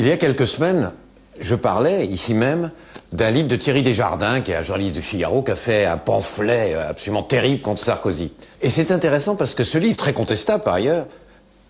Il y a quelques semaines, je parlais, ici même, d'un livre de Thierry Desjardins, qui est un journaliste du Figaro, qui a fait un pamphlet absolument terrible contre Sarkozy. Et c'est intéressant parce que ce livre, très contestable par ailleurs,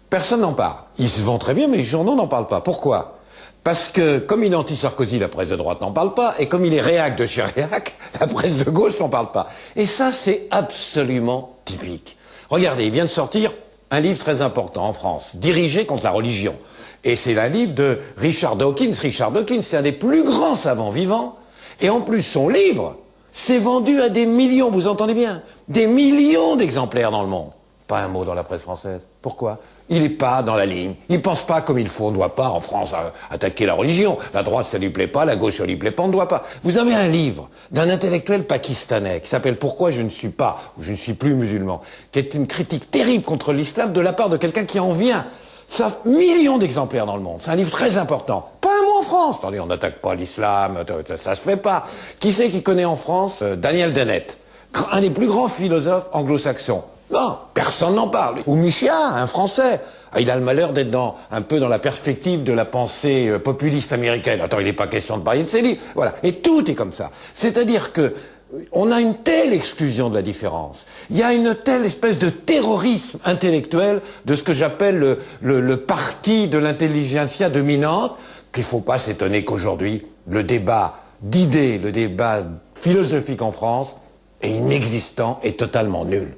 personne n'en parle. Il se vend très bien, mais les journaux n'en parlent pas. Pourquoi ? Parce que, comme il est anti-Sarkozy, la presse de droite n'en parle pas, et comme il est réac de Chirac, la presse de gauche n'en parle pas. Et ça, c'est absolument typique. Regardez, il vient de sortir un livre très important en France, dirigé contre la religion. Et c'est un livre de Richard Dawkins. Richard Dawkins, c'est un des plus grands savants vivants. Et en plus, son livre s'est vendu à des millions, vous entendez bien, des millions d'exemplaires dans le monde. Pas un mot dans la presse française. Pourquoi ? Il n'est pas dans la ligne. Il ne pense pas comme il faut. On ne doit pas, en France, attaquer la religion. La droite, ça lui plaît pas. La gauche, ça lui plaît pas. On ne doit pas. Vous avez un livre d'un intellectuel pakistanais qui s'appelle « Pourquoi je ne suis pas ou je ne suis plus musulman », qui est une critique terrible contre l'islam de la part de quelqu'un qui en vient. Ça, millions d'exemplaires dans le monde. C'est un livre très important. Pas un mot en France. Attendez, on n'attaque pas l'islam, ça se fait pas. Qui c'est qui connaît en France Daniel Dennett, un des plus grands philosophes anglo-saxons. Non, personne n'en parle. Ou Michéa, un Français. Il a le malheur d'être un peu dans la perspective de la pensée populiste américaine. Attends, il n'est pas question de parler de ses livres. Voilà. Et tout est comme ça. C'est-à-dire que on a une telle exclusion de la différence. Il y a une telle espèce de terrorisme intellectuel de ce que j'appelle le parti de l'intelligentsia dominante, qu'il ne faut pas s'étonner qu'aujourd'hui, le débat d'idées, le débat philosophique en France est inexistant et totalement nul.